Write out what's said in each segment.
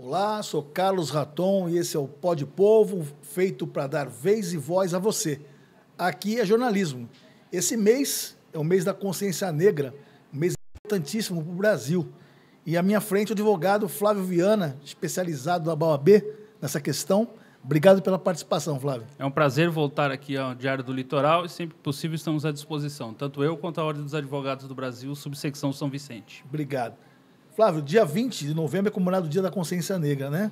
Olá, sou Carlos Raton e esse é o Pod Povo, feito para dar vez e voz a você. Aqui é jornalismo. Esse mês é o mês da consciência negra, um mês importantíssimo para o Brasil. E à minha frente o advogado Flávio Viana, especializado na OAB nessa questão. Obrigado pela participação, Flávio. É um prazer voltar aqui ao Diário do Litoral e sempre que possível estamos à disposição, tanto eu quanto a Ordem dos Advogados do Brasil, subsecção São Vicente. Obrigado. Flávio, dia 20 de novembro é comemorado o Dia da Consciência Negra, né?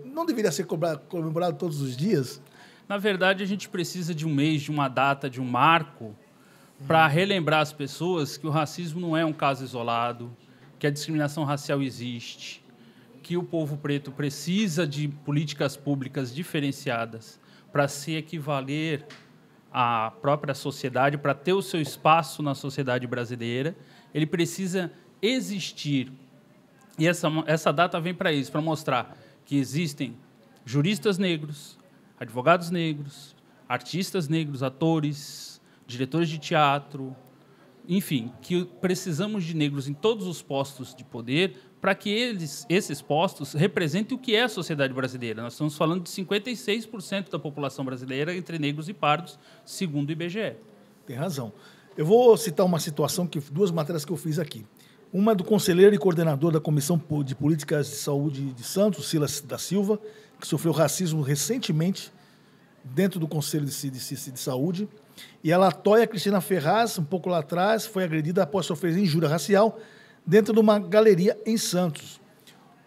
Não deveria ser comemorado todos os dias? Na verdade, a gente precisa de um mês, de uma data, de um marco, para relembrar as pessoas que o racismo não é um caso isolado, que a discriminação racial existe, que o povo preto precisa de políticas públicas diferenciadas para se equivaler à própria sociedade, para ter o seu espaço na sociedade brasileira. Ele precisa existir. E essa data vem para isso, para mostrar que existem juristas negros, advogados negros, artistas negros, atores, diretores de teatro, enfim, que precisamos de negros em todos os postos de poder para que esses postos representem o que é a sociedade brasileira. Nós estamos falando de 56% da população brasileira entre negros e pardos, segundo o IBGE. Tem razão. Eu vou citar uma situação, duas matérias que eu fiz aqui. Uma é do conselheiro e coordenador da Comissão de Políticas de Saúde de Santos, Silas da Silva, que sofreu racismo recentemente dentro do Conselho de Saúde. E a Latoya Cristina Ferraz, um pouco lá atrás, foi agredida após sofrer injúria racial dentro de uma galeria em Santos.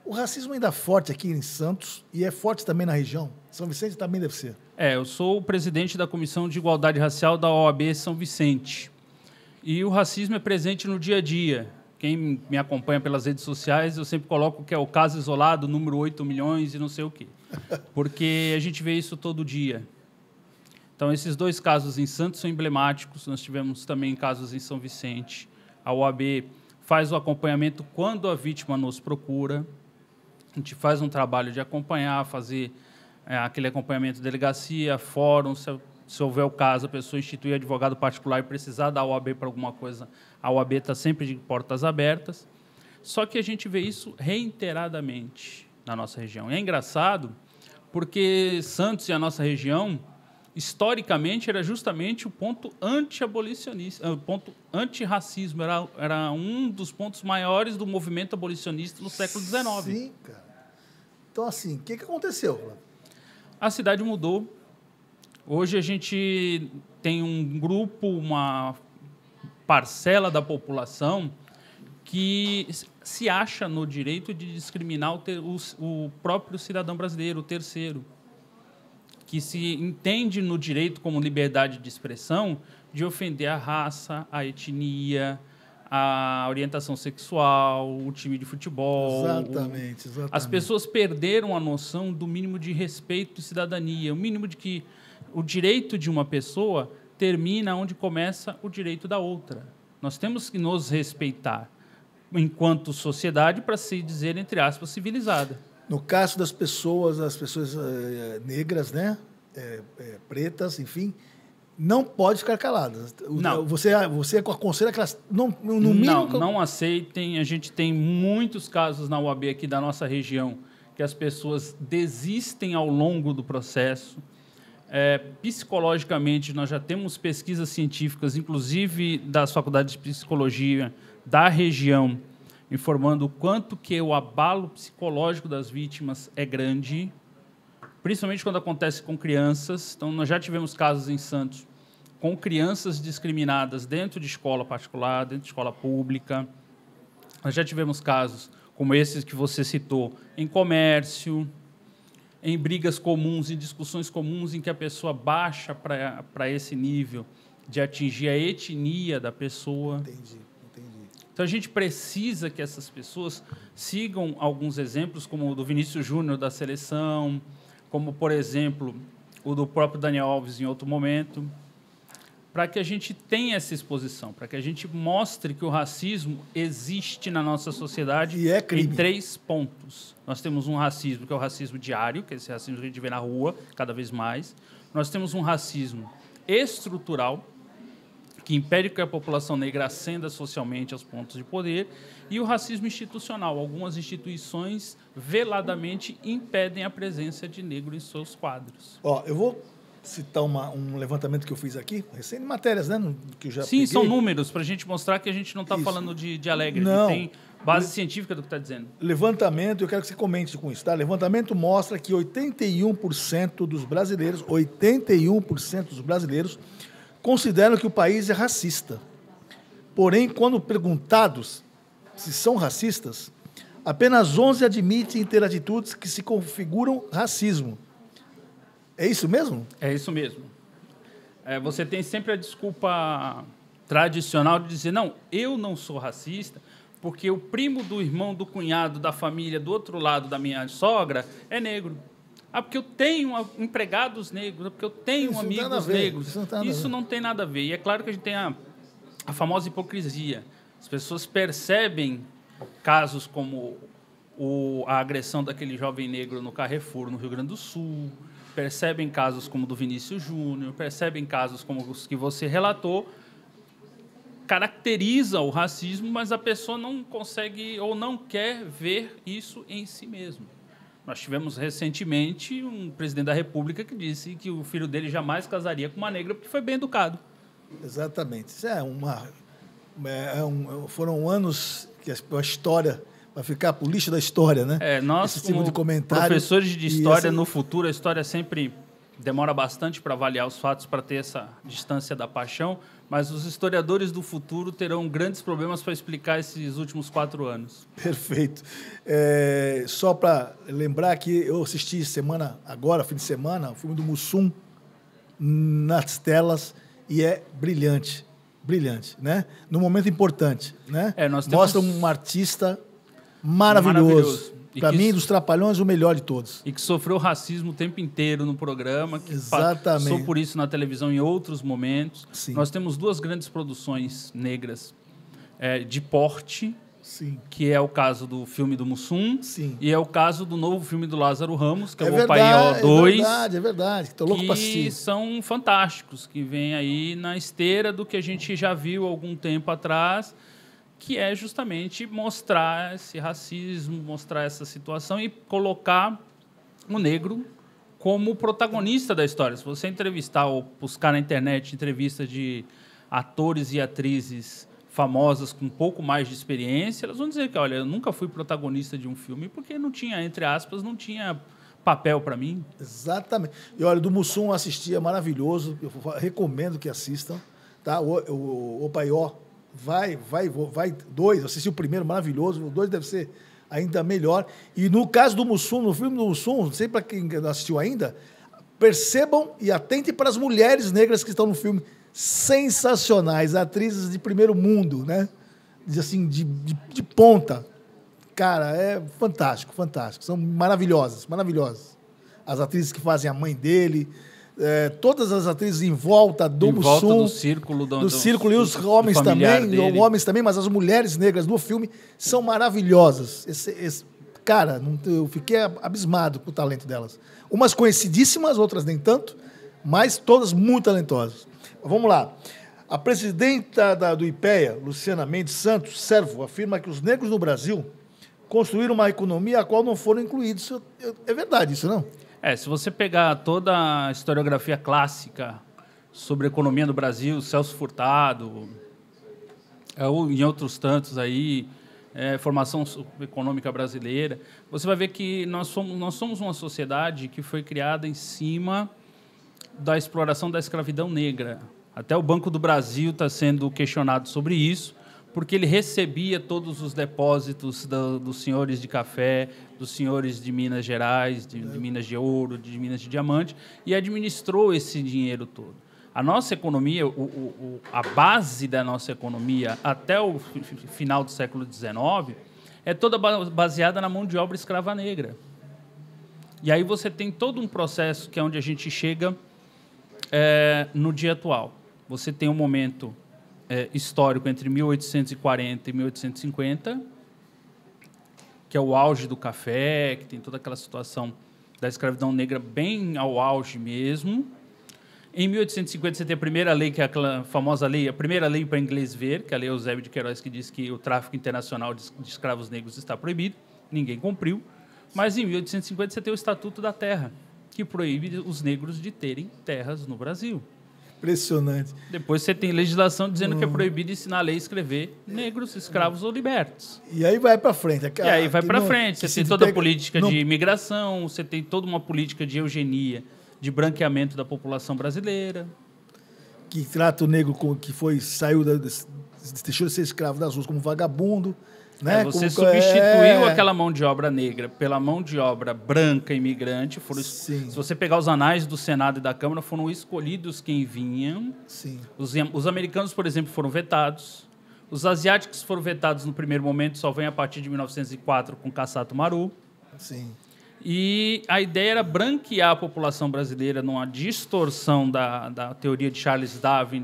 O racismo ainda é forte aqui em Santos e é forte também na região? São Vicente também deve ser. Eu sou o presidente da Comissão de Igualdade Racial da OAB São Vicente. E o racismo é presente no dia a dia. Quem me acompanha pelas redes sociais, eu sempre coloco que é o caso isolado, número 8 milhões e não sei o quê. Porque a gente vê isso todo dia. Então, esses dois casos em Santos são emblemáticos. Nós tivemos também casos em São Vicente. A OAB faz o acompanhamento quando a vítima nos procura. A gente faz um trabalho de acompanhar, fazer aquele acompanhamento de delegacia, fórum. Se houver o caso, a pessoa instituir advogado particular e precisar da OAB para alguma coisa, a OAB está sempre de portas abertas. Só que a gente vê isso reiteradamente na nossa região. E é engraçado porque Santos e a nossa região, historicamente, era justamente o ponto anti-abolicionista, o ponto anti-racismo. Era um dos pontos maiores do movimento abolicionista no século XIX. Sim, cara. Então, assim, o que aconteceu? A cidade mudou. Hoje a gente tem um grupo, uma parcela da população que se acha no direito de discriminar o próprio cidadão brasileiro, o terceiro, que se entende no direito como liberdade de expressão de ofender a raça, a etnia, a orientação sexual, o time de futebol. Exatamente. As pessoas perderam a noção do mínimo de respeito e cidadania, o mínimo de que o direito de uma pessoa termina onde começa o direito da outra. Nós temos que nos respeitar enquanto sociedade para se dizer, entre aspas, civilizada. No caso das pessoas, as pessoas negras, né, pretas, enfim, não pode ficar caladas. Não. Você aconselha que elas no mínimo... Não aceitem. A gente tem muitos casos na UAB aqui da nossa região que as pessoas desistem ao longo do processo. Psicologicamente, nós já temos pesquisas científicas, inclusive das faculdades de psicologia da região, informando o quanto que o abalo psicológico das vítimas é grande, principalmente quando acontece com crianças. Então, nós já tivemos casos em Santos com crianças discriminadas dentro de escola particular, dentro de escola pública. Nós já tivemos casos como esses que você citou, em comércio, em brigas comuns, em discussões comuns, em que a pessoa baixa para esse nível de atingir a etnia da pessoa. Entendi. Então, a gente precisa que essas pessoas sigam alguns exemplos, como o do Vinícius Júnior, da seleção, como, por exemplo, o do próprio Daniel Alves em outro momento, para que a gente tenha essa exposição, para que a gente mostre que o racismo existe na nossa sociedade e é crime. Em 3 pontos. Nós temos um racismo, que é o racismo diário, que é esse racismo que a gente vê na rua cada vez mais. Nós temos um racismo estrutural, que impede que a população negra ascenda socialmente aos pontos de poder, e o racismo institucional. Algumas instituições veladamente impedem a presença de negro em seus quadros. Eu vou citar um levantamento que eu fiz aqui, recém matérias, né? Que eu já Sim, peguei. são números, para a gente mostrar que a gente não está falando de alegre, Não. que tem base científica do que está dizendo. Levantamento, eu quero que você comente com isso, tá? Levantamento mostra que 81% dos brasileiros, 81% dos brasileiros consideram que o país é racista. Porém, quando perguntados se são racistas, apenas 11 admitem ter atitudes que se configuram racismo. É isso mesmo? É isso mesmo. Você tem sempre a desculpa tradicional de dizer, não, eu não sou racista, porque o primo do irmão, do cunhado, da família, do outro lado da minha sogra, é negro. Porque eu tenho empregados negros, porque eu tenho amigos negros. Isso não tem nada a ver. E é claro que a gente tem a famosa hipocrisia. As pessoas percebem casos como a agressão daquele jovem negro no Carrefour, no Rio Grande do Sul, percebem casos como o do Vinícius Júnior, percebem casos como os que você relatou, caracteriza o racismo, mas a pessoa não consegue ou não quer ver isso em si mesmo. Nós tivemos recentemente um presidente da República que disse que o filho dele jamais casaria com uma negra porque foi bem educado. Exatamente. Isso foram anos que a história vai ficar pro lixo da história, né? Nós, esse tipo de comentário, professores de história, no futuro, a história sempre demora bastante para avaliar os fatos, para ter essa distância da paixão, mas os historiadores do futuro terão grandes problemas para explicar esses últimos 4 anos. Perfeito. Só para lembrar que eu assisti fim de semana, o filme do Mussum nas telas e é brilhante, né? Num momento importante, né? Mostra um artista maravilhoso. Para mim, dos Trapalhões, o melhor de todos. E que sofreu racismo o tempo inteiro no programa, que Exatamente. Passou por isso na televisão em outros momentos. Sim. Nós temos 2 grandes produções negras de porte, sim, que é o caso do filme do Mussum, sim, e é o caso do novo filme do Lázaro Ramos, que é o Opaió 2. É verdade. Estou louco para assistir. Que são fantásticos, que vêm aí na esteira do que a gente já viu há algum tempo atrás, que é justamente mostrar esse racismo, mostrar essa situação e colocar o negro como protagonista da história. Se você entrevistar ou buscar na internet entrevistas de atores e atrizes famosas com um pouco mais de experiência, elas vão dizer que, olha, eu nunca fui protagonista de um filme porque não tinha, entre aspas, não tinha papel para mim. Exatamente. E olha, do Mussum eu assisti, é maravilhoso, eu recomendo que assistam, tá? O Opaió, vai 2, eu assisti o primeiro, maravilhoso, o 2 deve ser ainda melhor. E no caso do Mussum, no filme do Mussum, não sei para quem não assistiu ainda, percebam e atentem para as mulheres negras que estão no filme, sensacionais, atrizes de primeiro mundo, né? De ponta. Cara, é fantástico, fantástico. São maravilhosas. As atrizes que fazem a mãe dele, todas as atrizes em volta do Mussum. Em volta do círculo. Do círculo, e os homens também, mas as mulheres negras do filme são maravilhosas. Cara, eu fiquei abismado com o talento delas. Umas conhecidíssimas, outras nem tanto, mas todas muito talentosas. Vamos lá. A presidenta do IPEA, Luciana Mendes Santos Servo, afirma que os negros no Brasil construíram uma economia a qual não foram incluídos. É verdade isso, não? Se você pegar toda a historiografia clássica sobre a economia no Brasil, Celso Furtado, ou em outros tantos aí, formação econômica brasileira, você vai ver que nós somos uma sociedade que foi criada em cima da exploração da escravidão negra. Até o Banco do Brasil está sendo questionado sobre isso, porque ele recebia todos os depósitos dos senhores de café, dos senhores de Minas Gerais, de Minas de Ouro, de Minas de Diamante, e administrou esse dinheiro todo. A nossa economia, a base da nossa economia até o final do século XIX é toda baseada na mão de obra escrava negra. E aí você tem todo um processo que é onde a gente chega no dia atual. Você tem um momento histórico entre 1840 e 1850, que é o auge do café, que tem toda aquela situação da escravidão negra bem ao auge mesmo. Em 1850 você tem a primeira lei, que é aquela famosa lei, a primeira lei para inglês ver, que é a Lei Eusébio de Queiroz, que diz que o tráfico internacional de escravos negros está proibido. Ninguém cumpriu. Mas em 1850 você tem o Estatuto da Terra, que proíbe os negros de terem terras no Brasil. Impressionante. Depois você tem legislação dizendo que é proibido ensinar a lei a escrever negros, escravos ou libertos. E aí vai para frente. E aí vai para frente. Você tem toda a política de imigração, você tem toda uma política de eugenia, de branqueamento da população brasileira. Que trata o negro que deixou de ser escravo das ruas como vagabundo. Né? Você substituiu aquela mão de obra negra pela mão de obra branca imigrante. Se você pegar os anais do Senado e da Câmara, foram escolhidos quem vinham. Sim. Os americanos, por exemplo, foram vetados. Os asiáticos foram vetados no primeiro momento, só vem a partir de 1904 com Kassato Maru. Sim. E a ideia era branquear a população brasileira numa distorção da teoria de Charles Darwin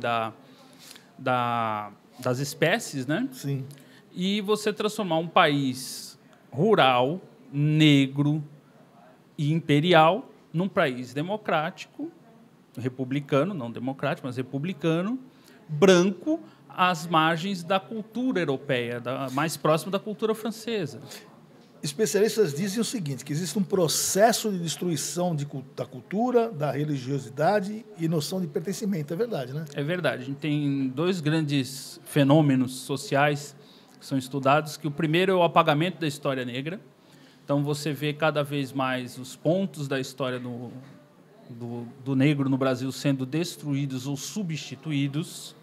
das espécies, né? Sim. E você transformar um país rural, negro e imperial num país democrático, republicano, não democrático, mas republicano, branco, às margens da cultura europeia, mais próximo da cultura francesa. Especialistas dizem o seguinte, que existe um processo de destruição da cultura, da religiosidade e noção de pertencimento. É verdade, né? É verdade. A gente tem dois grandes fenômenos sociais que são estudados, que o primeiro é o apagamento da história negra. Então, você vê cada vez mais os pontos da história do negro no Brasil sendo destruídos ou substituídos,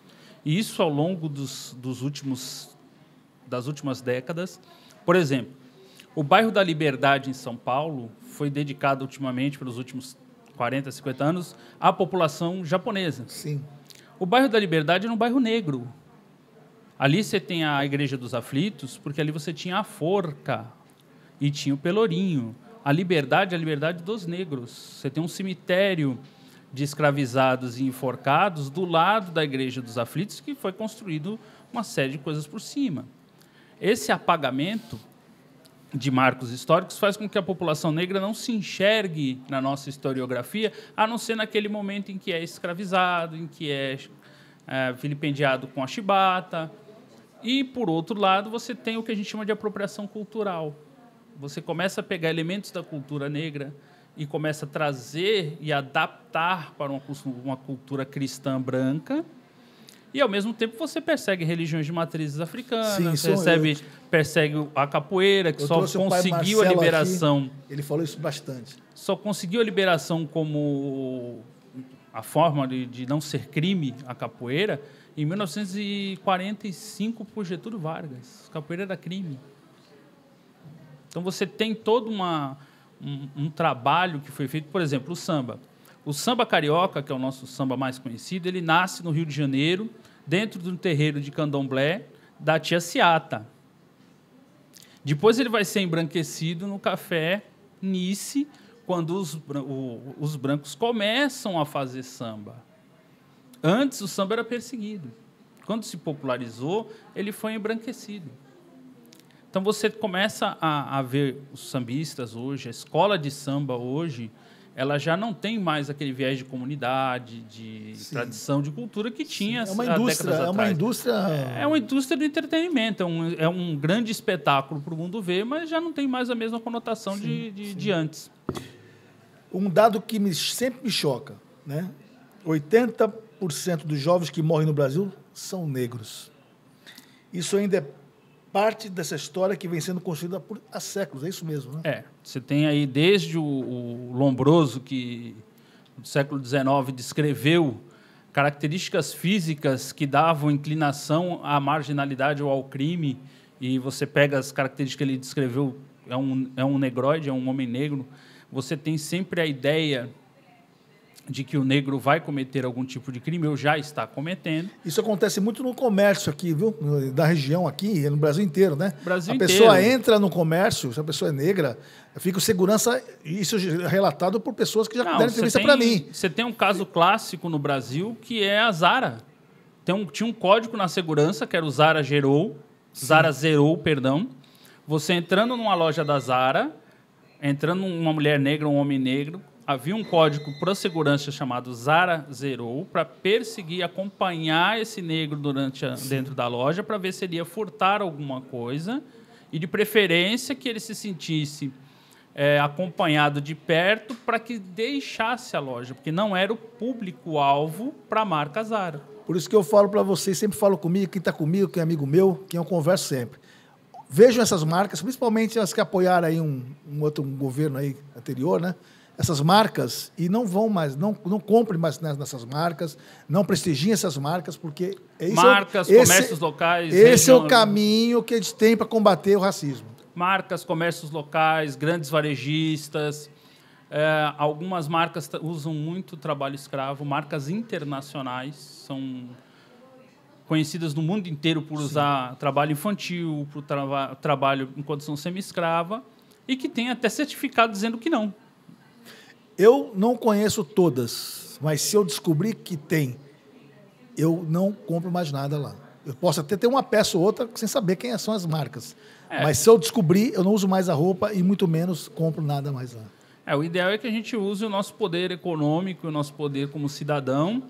e isso ao longo das últimas décadas. Por exemplo, o bairro da Liberdade, em São Paulo, foi dedicado ultimamente, pelos últimos 40, 50 anos, à população japonesa. Sim. O bairro da Liberdade era um bairro negro. Ali você tem a Igreja dos Aflitos, porque ali você tinha a Forca e tinha o Pelourinho. A liberdade é a liberdade dos negros. Você tem um cemitério de escravizados e enforcados do lado da Igreja dos Aflitos, que foi construído uma série de coisas por cima. Esse apagamento de marcos históricos faz com que a população negra não se enxergue na nossa historiografia, a não ser naquele momento em que é escravizado, em que é vilipendiado com a chibata. E, por outro lado, você tem o que a gente chama de apropriação cultural. Você começa a pegar elementos da cultura negra e começa a trazer e adaptar para uma cultura cristã branca. E, ao mesmo tempo, você persegue religiões de matrizes africanas, persegue a capoeira, que só conseguiu a liberação. Aqui, ele falou isso bastante. Só conseguiu a liberação como a forma de não ser crime, a capoeira, em 1945, por Getúlio Vargas. A capoeira era crime. Então, você tem todo um trabalho que foi feito. Por exemplo, o samba. O samba carioca, que é o nosso samba mais conhecido, ele nasce no Rio de Janeiro, dentro de um terreiro de candomblé da tia Ciata. Depois ele vai ser embranquecido no café Nice, quando os brancos começam a fazer samba. Antes, o samba era perseguido. Quando se popularizou, ele foi embranquecido. Então, você começa a ver os sambistas hoje, a escola de samba hoje, ela já não tem mais aquele viés de comunidade, de tradição, de cultura que tinha há décadas atrás. É uma indústria do entretenimento, é um grande espetáculo para o mundo ver, mas já não tem mais a mesma conotação de antes. Um dado que sempre me choca, né? 80% dos jovens que morrem no Brasil são negros. Isso ainda é parte dessa história que vem sendo construída há séculos, é isso mesmo, né? Você tem aí desde o Lombroso, que no século XIX descreveu características físicas que davam inclinação à marginalidade ou ao crime, e você pega as características que ele descreveu, é um negroide, é um homem negro, você tem sempre a ideia de que o negro vai cometer algum tipo de crime, ou já está cometendo. Isso acontece muito no comércio aqui, viu? Da região aqui, no Brasil inteiro, né? Brasil a inteiro. Pessoa entra no comércio, se a pessoa é negra, fica o segurança, isso é relatado por pessoas que já deram entrevista para mim. Você tem um caso clássico no Brasil, que é a Zara. Tinha um código na segurança, que era o Zara Zerou, perdão. Você entrando numa loja da Zara, entrando uma mulher negra, um homem negro, havia um código para segurança chamado Zara Zerou para perseguir, acompanhar esse negro dentro da loja para ver se ele ia furtar alguma coisa e, de preferência, que ele se sentisse acompanhado de perto para que deixasse a loja, porque não era o público-alvo para a marca Zara. Por isso que eu falo para vocês, sempre falo comigo, quem está comigo, quem é amigo meu, quem eu converso sempre. Vejam essas marcas, principalmente as que apoiaram aí um outro governo aí anterior, né? Essas marcas, e não vão mais, não comprem mais nessas marcas, não prestigiem essas marcas, porque comércios locais. Esse é o caminho que a gente tem para combater o racismo. Marcas, comércios locais, grandes varejistas. Algumas marcas usam muito trabalho escravo, marcas internacionais, são conhecidas no mundo inteiro por usar trabalho infantil, por trabalho em condição semi-escrava, e que tem até certificado dizendo que não. Eu não conheço todas, mas se eu descobrir que tem, eu não compro mais nada lá. Eu posso até ter uma peça ou outra sem saber quem são as marcas. Mas se eu descobrir, eu não uso mais a roupa e muito menos compro nada mais lá. O ideal é que a gente use o nosso poder econômico, o nosso poder como cidadão,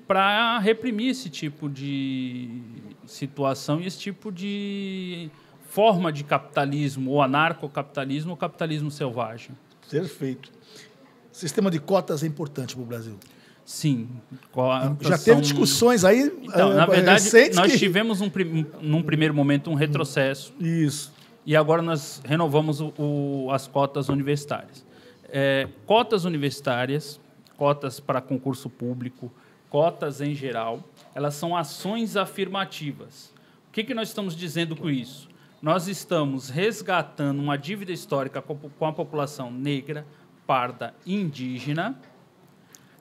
para reprimir esse tipo de situação e esse tipo de forma de capitalismo, ou anarcocapitalismo, ou capitalismo selvagem. Perfeito. O sistema de cotas é importante para o Brasil. Sim. Já teve discussões aí então, na verdade, nós que... tivemos num primeiro momento um retrocesso. Isso. E agora nós renovamos as cotas universitárias. Cotas universitárias, cotas para concurso público, cotas em geral, elas são ações afirmativas. O que nós estamos dizendo com isso? Nós estamos resgatando uma dívida histórica com a população negra, parda, indígena,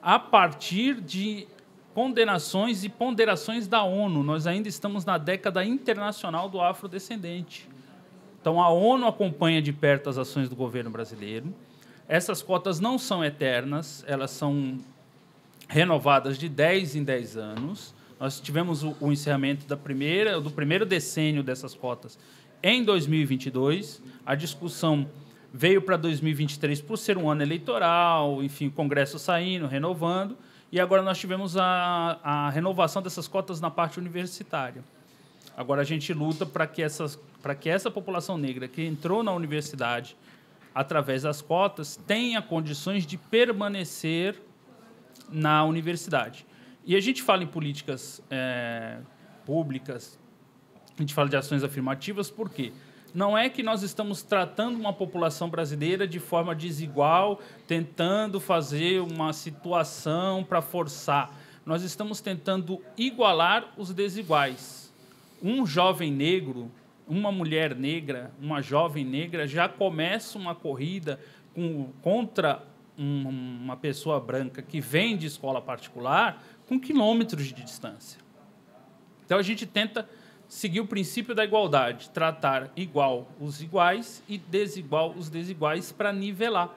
a partir de condenações e ponderações da ONU. Nós ainda estamos na década internacional do afrodescendente. Então, a ONU acompanha de perto as ações do governo brasileiro. Essas cotas não são eternas, elas são renovadas de 10 em 10 anos. Nós tivemos o encerramento do primeiro decênio dessas cotas em 2022. A discussão veio para 2023 por ser um ano eleitoral, enfim, o Congresso saindo, renovando, e agora nós tivemos a renovação dessas cotas na parte universitária. Agora a gente luta para que essa população negra que entrou na universidade através das cotas tenha condições de permanecer na universidade. E a gente fala em políticas públicas, a gente fala de ações afirmativas, por quê? Não é que nós estamos tratando uma população brasileira de forma desigual, tentando fazer uma situação para forçar. Nós estamos tentando igualar os desiguais. Um jovem negro, uma mulher negra, uma jovem negra já começa uma corrida contra uma pessoa branca que vem de escola particular com quilômetros de distância. Então, a gente tenta seguir o princípio da igualdade, tratar igual os iguais e desigual os desiguais para nivelar.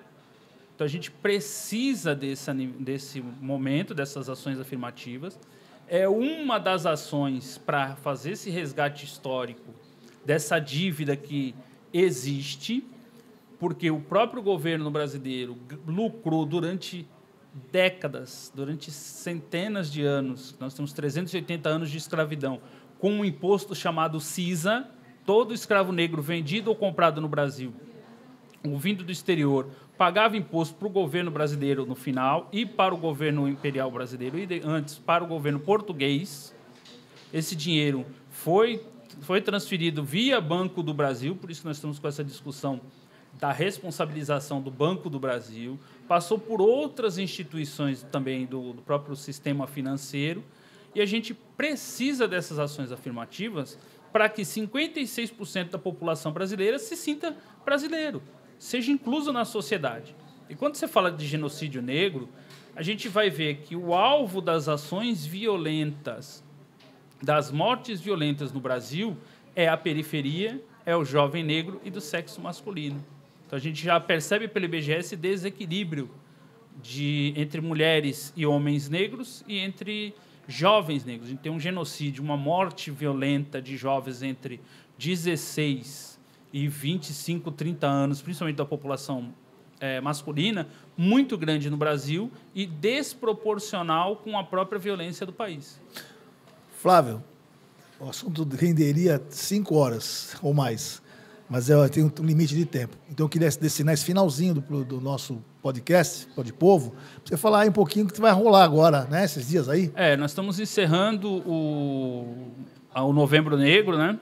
Então, a gente precisa desse momento, dessas ações afirmativas. É uma das ações para fazer esse resgate histórico dessa dívida que existe, porque o próprio governo brasileiro lucrou durante décadas, durante centenas de anos, nós temos 380 anos de escravidão, com um imposto chamado CISA. Todo escravo negro vendido ou comprado no Brasil, ou vindo do exterior, pagava imposto para o governo brasileiro no final e para o governo imperial brasileiro, e antes para o governo português. Esse dinheiro foi transferido via Banco do Brasil, por isso que nós estamos com essa discussão da responsabilização do Banco do Brasil, passou por outras instituições também do próprio sistema financeiro, e a gente precisa dessas ações afirmativas para que 56% da população brasileira se sinta brasileiro, seja incluso na sociedade. E quando você fala de genocídio negro, a gente vai ver que o alvo das ações violentas, das mortes violentas no Brasil, é a periferia, é o jovem negro e do sexo masculino. Então, a gente já percebe pelo IBGE esse desequilíbrio entre mulheres e homens negros e entre jovens negros. A gente tem um genocídio, uma morte violenta de jovens entre 16 e 25, 30 anos, principalmente da população masculina muito grande no Brasil e desproporcional com a própria violência do país. Flávio, o assunto renderia 5 horas ou mais, mas tem um limite de tempo. Então, eu queria destinar esse finalzinho do nosso podcast, Pode Povo, para você falar aí um pouquinho do que vai rolar agora, né, esses dias aí. Nós estamos encerrando o Novembro Negro, né?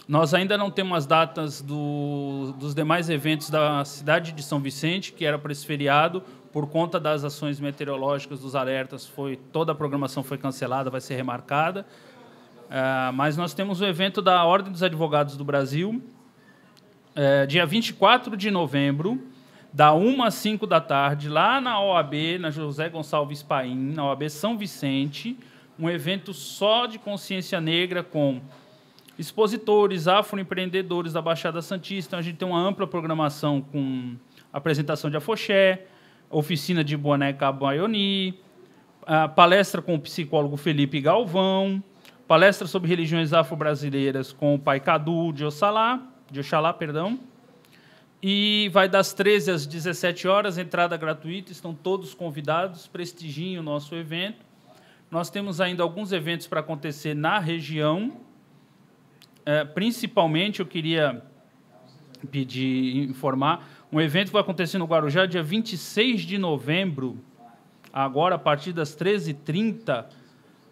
Nós ainda não temos as datas dos demais eventos da cidade de São Vicente, que era para esse feriado, por conta das ações meteorológicas, dos alertas, toda a programação foi cancelada, vai ser remarcada. Mas nós temos o evento da Ordem dos Advogados do Brasil, dia 24 de novembro, da 1 às 5 da tarde, lá na OAB, na José Gonçalves Paim, na OAB São Vicente, um evento só de consciência negra, com expositores, afroempreendedores da Baixada Santista. Então, a gente tem uma ampla programação com apresentação de afoxé, oficina de boneca Baioni, palestra com o psicólogo Felipe Galvão, palestra sobre religiões afro-brasileiras com o pai Cadu de Oxalá, e vai das 13 às 17 horas, entrada gratuita, estão todos convidados, prestigiem o nosso evento. Nós temos ainda alguns eventos para acontecer na região, principalmente eu queria informar, um evento que vai acontecer no Guarujá, dia 26 de novembro, agora a partir das 13h30,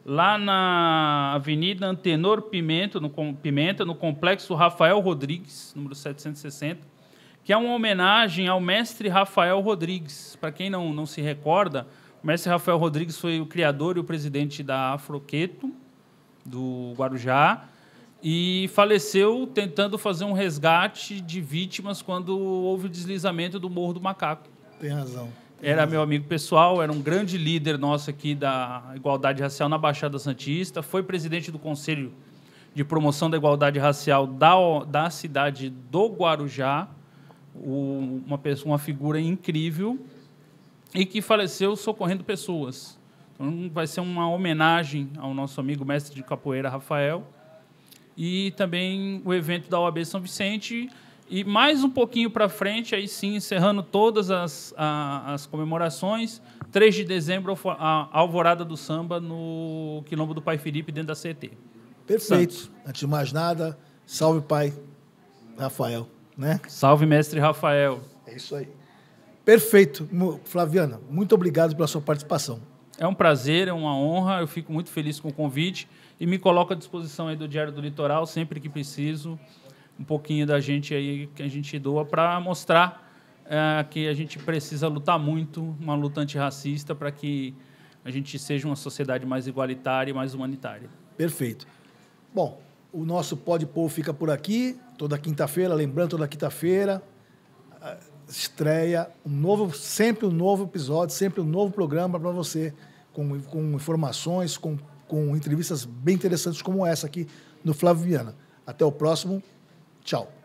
lá na Avenida Antenor Pimenta, no Complexo Rafael Rodrigues, número 760, que é uma homenagem ao mestre Rafael Rodrigues. Para quem não se recorda, o mestre Rafael Rodrigues foi o criador e o presidente da Afroqueto, do Guarujá, e faleceu tentando fazer um resgate de vítimas quando houve o deslizamento do Morro do Macaco. Tem razão. Era meu amigo pessoal, era um grande líder nosso aqui da igualdade racial na Baixada Santista, foi presidente do Conselho de Promoção da Igualdade Racial da cidade do Guarujá, uma figura incrível e que faleceu socorrendo pessoas. Então, vai ser uma homenagem ao nosso amigo mestre de capoeira, Rafael, e também o evento da OAB São Vicente. E mais um pouquinho para frente, aí sim, encerrando todas as comemorações, 3 de dezembro, a Alvorada do Samba no Quilombo do Pai Felipe, dentro da CET. Perfeito. Santos. Antes de mais nada, salve pai Rafael, né? Salve, mestre Rafael. É isso aí. Perfeito. Flaviana, muito obrigado pela sua participação. É um prazer, é uma honra, eu fico muito feliz com o convite e me coloco à disposição aí do Diário do Litoral, sempre que preciso, um pouquinho da gente aí que a gente doa para mostrar que a gente precisa lutar muito, uma luta antirracista, para que a gente seja uma sociedade mais igualitária e mais humanitária. Perfeito. Bom, o nosso Pode Povo fica por aqui, toda quinta-feira, lembrando, toda quinta-feira, estreia sempre um novo episódio, sempre um novo programa para você, com informações, com entrevistas bem interessantes como essa aqui no Flávio Viana. Até o próximo. Tchau.